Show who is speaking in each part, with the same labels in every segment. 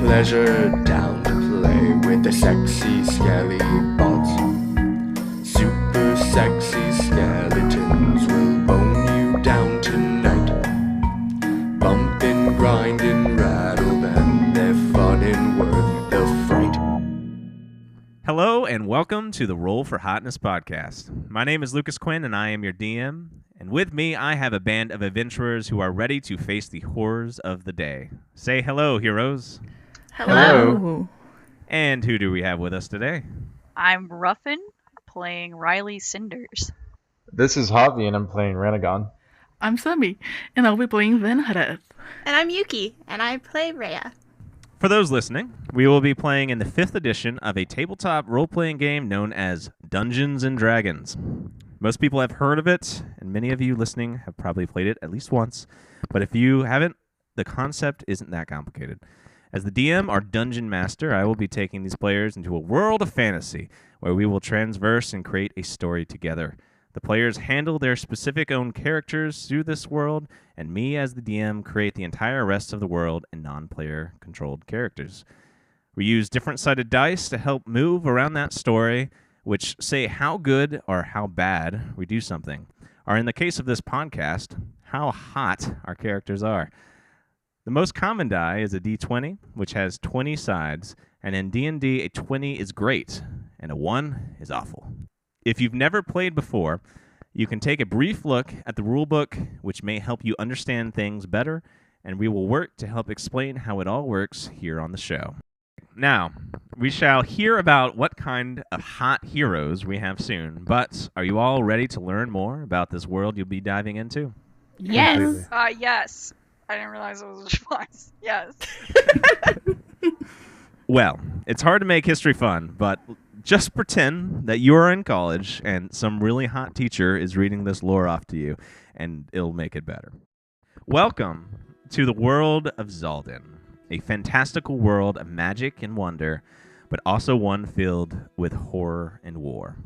Speaker 1: pleasure down to play with the sexy scaly bots. Super sexy skeletons will bone you down tonight. Bump and grind and rattle them, they're fun and worth the fright.
Speaker 2: Hello and welcome to the Roll for Hotness podcast. My name is Lucas Quinn and I am your DM. And with me, I have a band of adventurers who are ready to face the horrors of the day. Say hello, heroes.
Speaker 3: Hello.
Speaker 2: And who do we have with us today?
Speaker 3: I'm Ruffin, playing Riley Cinders.
Speaker 4: This is Javi, and I'm playing Rannagon.
Speaker 5: I'm Semi, and I'll be playing Ven'hareth.
Speaker 6: And I'm Yuki, and I play Reiya.
Speaker 2: For those listening, we will be playing in the 5th edition of a tabletop role-playing game known as Dungeons & Dragons. Most people have heard of it, and many of you listening have probably played it at least once. But if you haven't, the concept isn't that complicated. As the DM or dungeon master, I will be taking these players into a world of fantasy where we will transverse and create a story together. The players handle their specific own characters through this world, and me as the DM create the entire rest of the world and non-player controlled characters. We use different sided dice to help move around that story, which say how good or how bad we do something, or in the case of this podcast, how hot our characters are. The most common die is a D20, which has 20 sides, and in D&D, a 20 is great, and a 1 is awful. If you've never played before, you can take a brief look at the rulebook, which may help you understand things better, and we will work to help explain how it all works here on the show. Now, we shall hear about what kind of hot heroes we have soon, but are you all ready to learn more about this world you'll be diving into?
Speaker 6: Yes.
Speaker 3: Yes. I didn't realize it was a response. Yes.
Speaker 2: Well, it's hard to make history fun, but just pretend that you are in college and some really hot teacher is reading this lore off to you, and it'll make it better. Welcome to the world of Zalden, a fantastical world of magic and wonder, but also one filled with horror and war.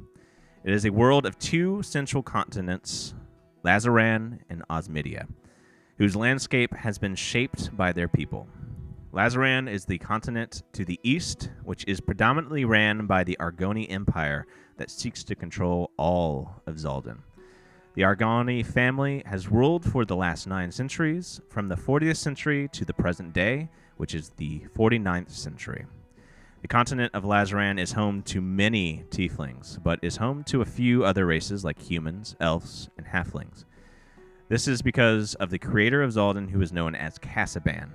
Speaker 2: It is a world of 2 central continents, Lazaran and Osmidia, whose landscape has been shaped by their people. Lazaran is the continent to the east, which is predominantly ran by the Argoni Empire that seeks to control all of Zalden. The Argoni family has ruled for the last 9 centuries, from the 40th century to the present day, which is the 49th century. The continent of Lazaran is home to many tieflings, but is home to a few other races like humans, elves, and halflings. This is because of the creator of Zalden, who is known as Casaban.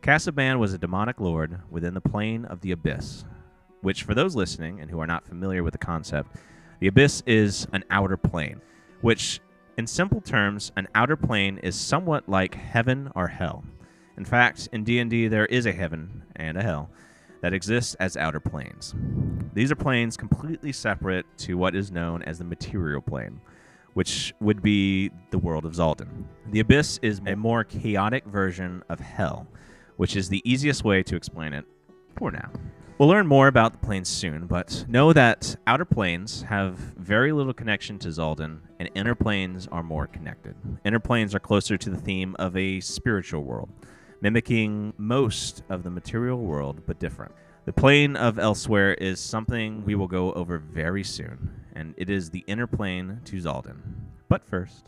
Speaker 2: Casaban was a demonic lord within the plane of the Abyss, which, for those listening and who are not familiar with the concept, the Abyss is an outer plane, which, in simple terms, an outer plane is somewhat like heaven or hell. In fact, in D&D, there is a heaven and a hell that exists as outer planes. These are planes completely separate to what is known as the material plane, which would be the world of Zalden. The Abyss is a more chaotic version of hell, which is the easiest way to explain it for now. We'll learn more about the planes soon, but know that outer planes have very little connection to Zalden, and inner planes are more connected. Inner planes are closer to the theme of a spiritual world, mimicking most of the material world, but different. The plane of elsewhere is something we will go over very soon, and it is the inner plane to Zalden. But first,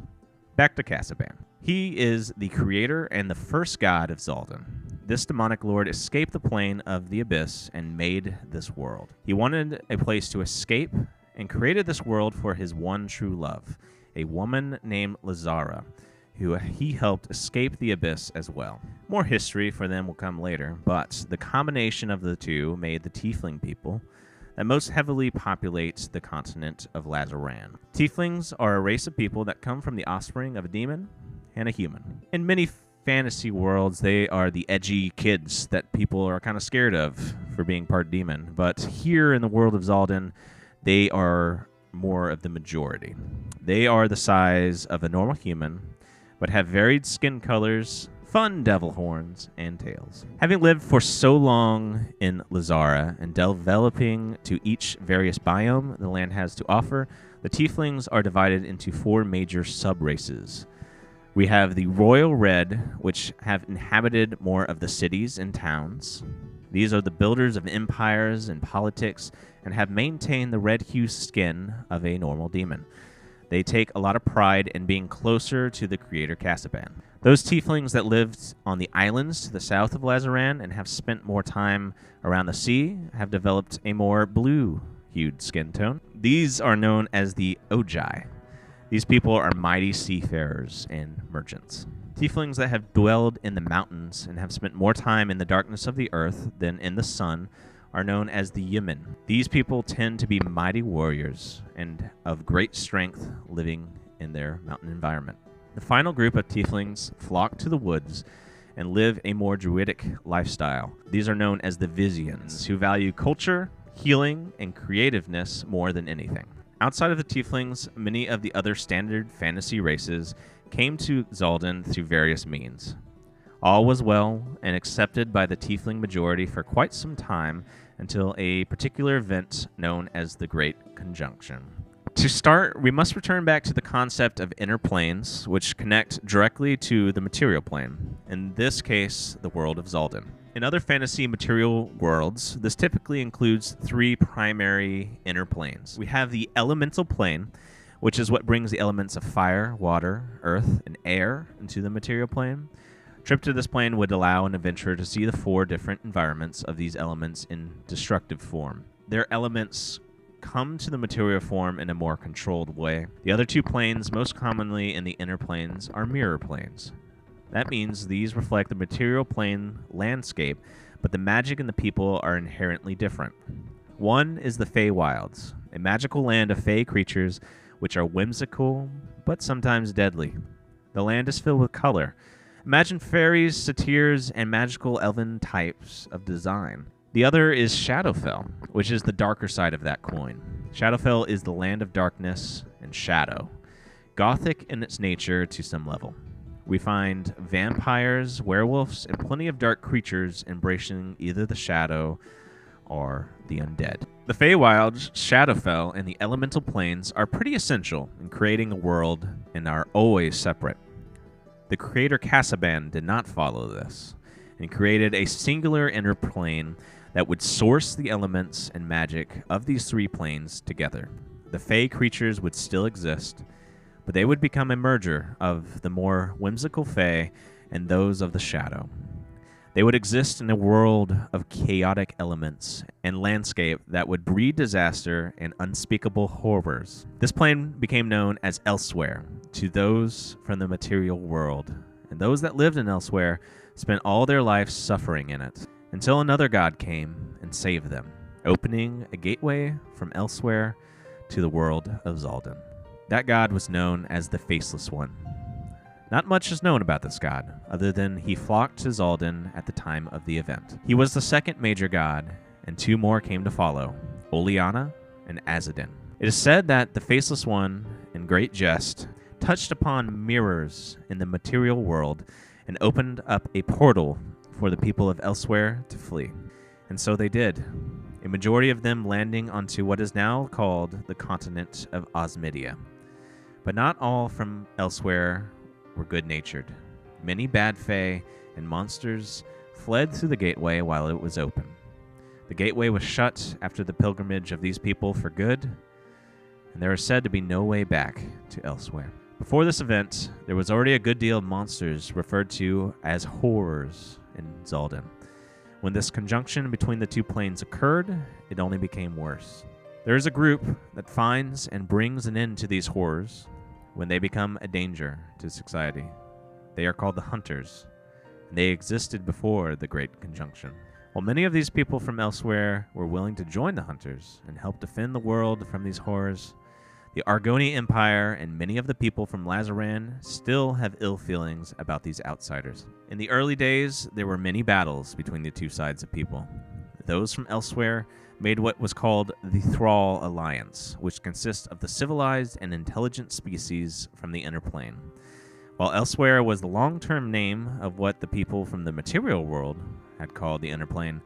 Speaker 2: back to Casaban. He is the creator and the first god of Zalden. This demonic lord escaped the plane of the Abyss and made this world. He wanted a place to escape and created this world for his one true love, a woman named Lazara, who he helped escape the Abyss as well. More history for them will come later, but the combination of the two made the Tiefling people that most heavily populate the continent of Lazaran. Tieflings are a race of people that come from the offspring of a demon and a human. In many fantasy worlds, they are the edgy kids that people are kind of scared of for being part demon, but here in the world of Zalden, they are more of the majority. They are the size of a normal human, but have varied skin colors, fun devil horns, and tails. Having lived for so long in Lazara and developing to each various biome the land has to offer, the Tieflings are divided into 4 major sub-races. We have the Royal Red, which have inhabited more of the cities and towns. These are the builders of empires and politics and have maintained the red hue skin of a normal demon. They take a lot of pride in being closer to the creator Casaban. Those tieflings that lived on the islands to the south of Lazaran and have spent more time around the sea have developed a more blue-hued skin tone. These are known as the Ojai. These people are mighty seafarers and merchants. Tieflings that have dwelled in the mountains and have spent more time in the darkness of the earth than in the sun are known as the Yamen. These people tend to be mighty warriors and of great strength living in their mountain environment. The final group of tieflings flock to the woods and live a more druidic lifestyle. These are known as the Vizians, who value culture, healing, and creativeness more than anything. Outside of the tieflings, many of the other standard fantasy races came to Xalden through various means. All was well and accepted by the tiefling majority for quite some time until a particular event known as the Great Conjunction. To start, we must return back to the concept of inner planes, which connect directly to the material plane, in this case, the world of Xalden. In other fantasy material worlds, this typically includes three primary inner planes. We have the elemental plane, which is what brings the elements of fire, water, earth, and air into the material plane. A trip to this plane would allow an adventurer to see the four different environments of these elements in destructive form. Their elements come to the material form in a more controlled way. The other two planes, most commonly in the inner planes, are mirror planes. That means these reflect the material plane landscape, but the magic and the people are inherently different. One is the Feywilds, a magical land of fey creatures which are whimsical but sometimes deadly. The land is filled with color. Imagine fairies, satyrs, and magical elven types of design. The other is Shadowfell, which is the darker side of that coin. Shadowfell is the land of darkness and shadow, gothic in its nature to some level. We find vampires, werewolves, and plenty of dark creatures embracing either the shadow or the undead. The Feywilds, Shadowfell, and the elemental planes are pretty essential in creating a world and are always separate. The creator Casaban did not follow this and created a singular inner plane that would source the elements and magic of these three planes together. The Fey creatures would still exist, but they would become a merger of the more whimsical Fey and those of the Shadow. They would exist in a world of chaotic elements and landscape that would breed disaster and unspeakable horrors. This plane became known as Elsewhere to those from the material world, and those that lived in Elsewhere spent all their lives suffering in it, until another god came and saved them, opening a gateway from Elsewhere to the world of Xalden. That god was known as the Faceless One. Not much is known about this god, other than he flocked to Xalden at the time of the event. He was the second major god, and two more came to follow, Oleana and Azadin. It is said that the Faceless One, in great jest, touched upon mirrors in the material world and opened up a portal for the people of Elsewhere to flee. And so they did, a majority of them landing onto what is now called the continent of Osmidia. But not all from Elsewhere were good-natured. Many bad fae and monsters fled through the gateway while it was open. The gateway was shut after the pilgrimage of these people for good, and there is said to be no way back to Elsewhere. Before this event, there was already a good deal of monsters referred to as horrors in Xalden. When this conjunction between the two planes occurred, it only became worse. There is a group that finds and brings an end to these horrors when they become a danger to society. They are called the Hunters, and they existed before the Great Conjunction. While many of these people from Elsewhere were willing to join the Hunters and help defend the world from these horrors, the Argoni Empire and many of the people from Lazaran still have ill feelings about these outsiders. In the early days, there were many battles between the two sides of people. Those from Elsewhere made what was called the Thrall Alliance, which consists of the civilized and intelligent species from the inner plane. While Elsewhere was the long-term name of what the people from the material world had called the inner plane,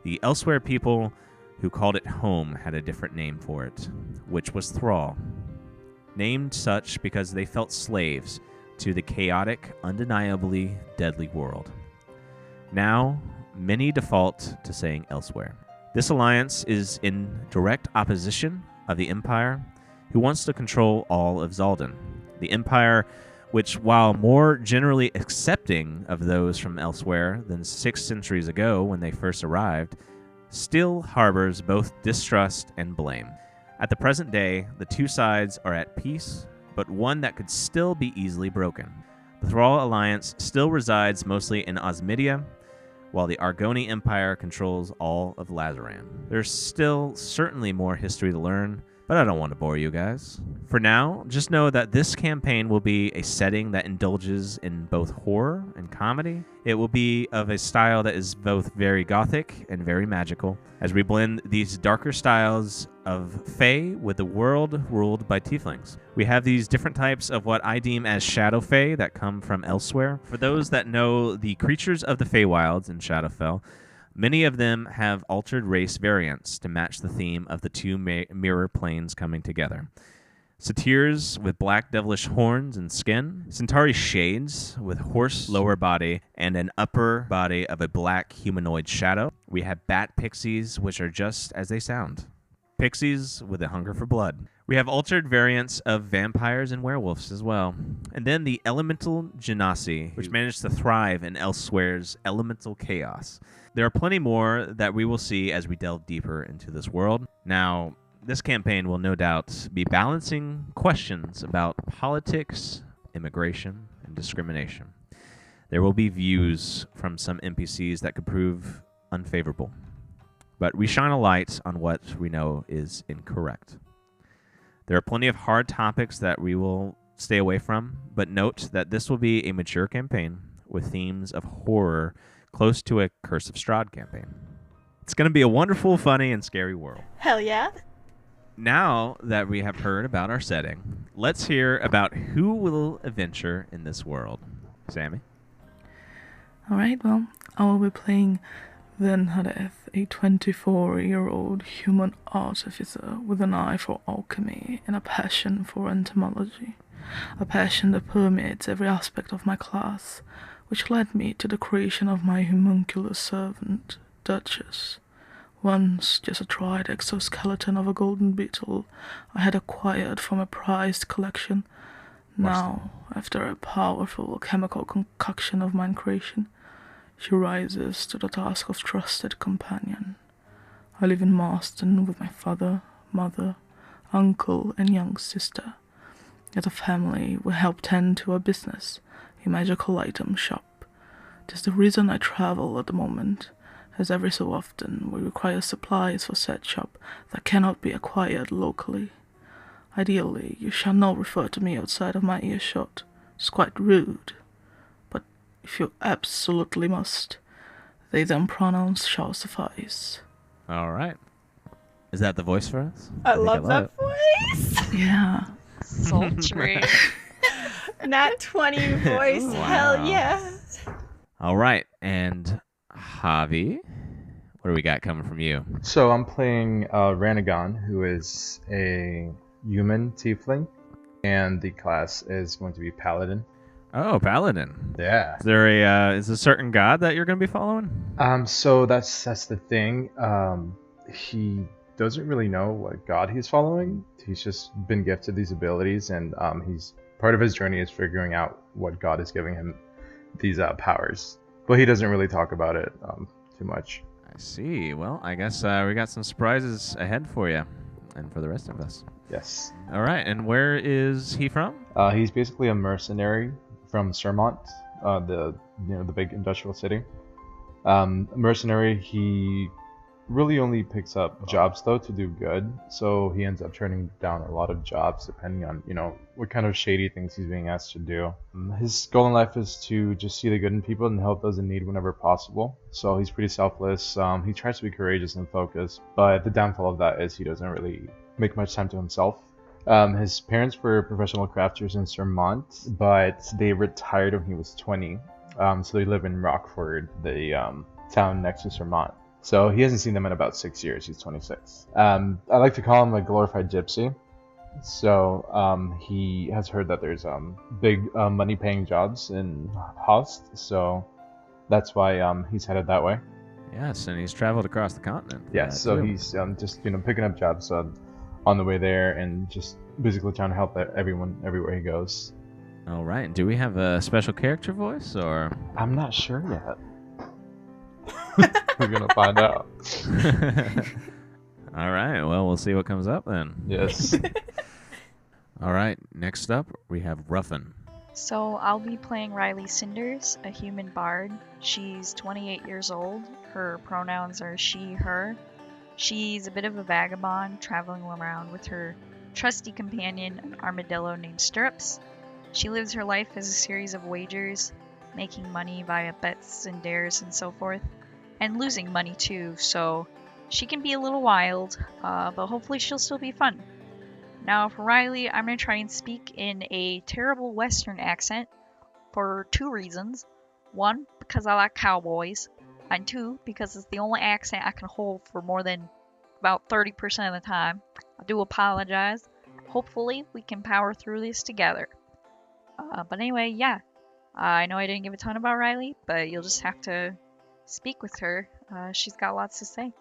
Speaker 2: the Elsewhere people who called it home had a different name for it, which was Thrall, named such because they felt slaves to the chaotic, undeniably deadly world. Now, many default to saying elsewhere. This alliance is in direct opposition of the Empire, who wants to control all of Zalden. The Empire, which, while more generally accepting of those from elsewhere than 6 centuries ago when they first arrived, still harbors both distrust and blame. At the present day, the two sides are at peace, but one that could still be easily broken. The Thrall Alliance still resides mostly in Osmidia, while the Argoni Empire controls all of Lazaran. There's still certainly more history to learn, but I don't want to bore you guys. For now, just know that this campaign will be a setting that indulges in both horror and comedy. It will be of a style that is both very gothic and very magical, as we blend these darker styles of Fae with the world ruled by tieflings. We have these different types of what I deem as Shadow Fae that come from elsewhere. For those that know the creatures of the Feywilds in Shadowfell, many of them have altered race variants to match the theme of the two mirror planes coming together. Satyrs with black devilish horns and skin, Centauri shades with horse lower body and an upper body of a black humanoid shadow. We have bat pixies, which are just as they sound. Pixies with a hunger for blood. We have altered variants of vampires and werewolves as well. And then the elemental genasi, which managed to thrive in elsewhere's elemental chaos. There are plenty more that we will see as we delve deeper into this world. Now, this campaign will no doubt be balancing questions about politics, immigration, and discrimination. There will be views from some NPCs that could prove unfavorable, but we shine a light on what we know is incorrect. There are plenty of hard topics that we will stay away from, but note that this will be a mature campaign with themes of horror close to a Curse of Strahd campaign. It's going to be a wonderful, funny, and scary world.
Speaker 6: Hell yeah.
Speaker 2: Now that we have heard about our setting, let's hear about who will adventure in this world. Sammy?
Speaker 5: Alright, well, I will be playing Ven'hareth, a 24-year-old human artificer with an eye for alchemy and a passion for entomology. A passion that permeates every aspect of my class, which led me to the creation of my homunculus servant, Duchess. Once just a dried exoskeleton of a golden beetle I had acquired from a prized collection. Now, after a powerful chemical concoction of mine creation, she rises to the task of trusted companion. I live in Marston with my father, mother, uncle, and young sister. As a family, we help tend to a business, a magical item shop. It is the reason I travel at the moment, as every so often we require supplies for said shop that cannot be acquired locally. Ideally, you shall not refer to me outside of my earshot. It's quite rude. But if you absolutely must, they them pronouns shall suffice.
Speaker 2: All right. Is that the voice for us?
Speaker 6: I
Speaker 2: think
Speaker 6: love that voice.
Speaker 5: Yeah.
Speaker 3: Sultry.
Speaker 6: Nat 20 voice.
Speaker 2: Wow.
Speaker 6: Hell yeah.
Speaker 2: All right. And Javi, what do we got coming from you?
Speaker 4: So I'm playing Rannagon, who is a human tiefling, and the class is going to be paladin.
Speaker 2: Oh, paladin.
Speaker 4: Yeah.
Speaker 2: Is there a certain god that you're going to be following?
Speaker 4: So that's the thing. He doesn't really know what god he's following. He's just been gifted these abilities, and he's part of his journey is figuring out what god is giving him these powers. But he doesn't really talk about it too much.
Speaker 2: I see. Well, I guess we got some surprises ahead for you and for the rest of us.
Speaker 4: Yes.
Speaker 2: All right. And where is he from?
Speaker 4: He's basically a mercenary from Sermont, the big industrial city. Mercenary. He really only picks up jobs though to do good, so he ends up turning down a lot of jobs depending on what kind of shady things he's being asked to do. His goal in life is to just see the good in people and help those in need whenever possible, so he's pretty selfless. He tries to be courageous and focused, but the downfall of that is he doesn't really make much time to himself. His parents were professional crafters in Sermont, but they retired when he was 20, so they live in Rockford, the town next to Sermont. So he hasn't seen them in about 6 years. He's 26. I like to call him a glorified gypsy. So he has heard that there's big money-paying jobs in Host. So that's why he's headed that way.
Speaker 2: Yes, and he's traveled across the continent.
Speaker 4: Yeah, so
Speaker 2: too.
Speaker 4: he's just picking up jobs on the way there and just basically trying to help everyone everywhere he goes.
Speaker 2: All right. Do we have a special character voice, or?
Speaker 4: I'm not sure yet. We're gonna find out.
Speaker 2: All right. Well, we'll see what comes up then.
Speaker 4: Yes.
Speaker 2: All right. Next up, we have Ruffin.
Speaker 3: So I'll be playing Riley Cinders, a human bard. She's 28 years old. Her pronouns are she, her. She's a bit of a vagabond, traveling around with her trusty companion, an armadillo named Stirrups. She lives her life as a series of wagers, making money via bets and dares and so forth, and losing money too, so she can be a little wild, but hopefully she'll still be fun. Now for Riley, I'm going to try and speak in a terrible Western accent for 2 reasons. 1, because I like cowboys, and 2, because it's the only accent I can hold for more than about 30% of the time. I do apologize. Hopefully we can power through this together. But anyway, yeah. I know I didn't give a ton about Riley, but you'll just have to speak with her. She's got lots to say.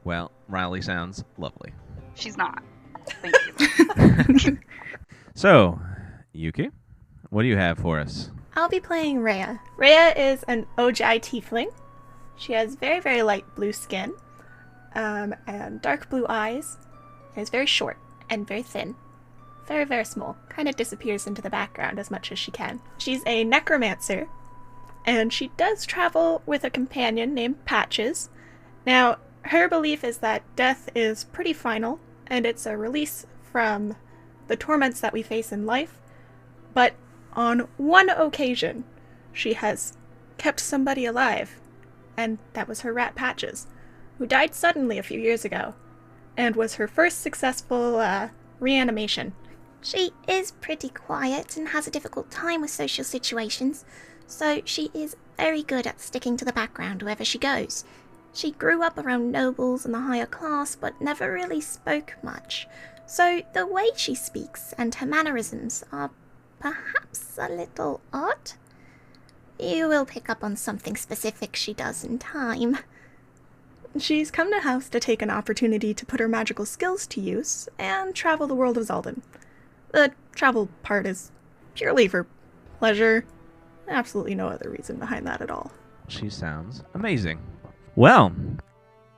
Speaker 2: Well, Riley sounds lovely.
Speaker 3: She's not. Thank you.
Speaker 2: So, Yuki, what do you have for us?
Speaker 6: I'll be playing Reiya. Reiya is an Ojai tiefling. She has very, very light blue skin, and dark blue eyes. And is very short and very thin. Very, very small. Kind of disappears into the background as much as she can. She's a necromancer, and she does travel with a companion named Patches. Now, her belief is that death is pretty final, and it's a release from the torments that we face in life. But on one occasion, she has kept somebody alive, and that was her rat Patches, who died suddenly a few years ago, and was her first successful reanimation.
Speaker 7: She is pretty quiet and has a difficult time with social situations, so she is very good at sticking to the background wherever she goes. She grew up around nobles and the higher class, but never really spoke much, so the way she speaks and her mannerisms are perhaps a little odd. You will pick up on something specific she does in time.
Speaker 6: She's come to house to take an opportunity to put her magical skills to use and travel the world of Zalden. The travel part is purely for pleasure. Absolutely no other reason behind that at all.
Speaker 2: She sounds amazing. Well,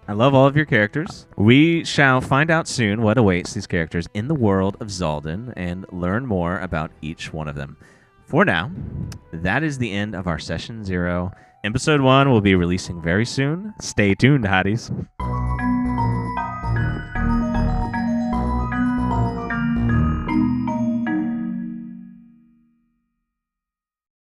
Speaker 2: I love all of your characters. We shall find out soon what awaits these characters in the world of Zalden and learn more about each one of them. For now, that is the end of our Session 0. Episode 1 will be releasing very soon. Stay tuned, hotties.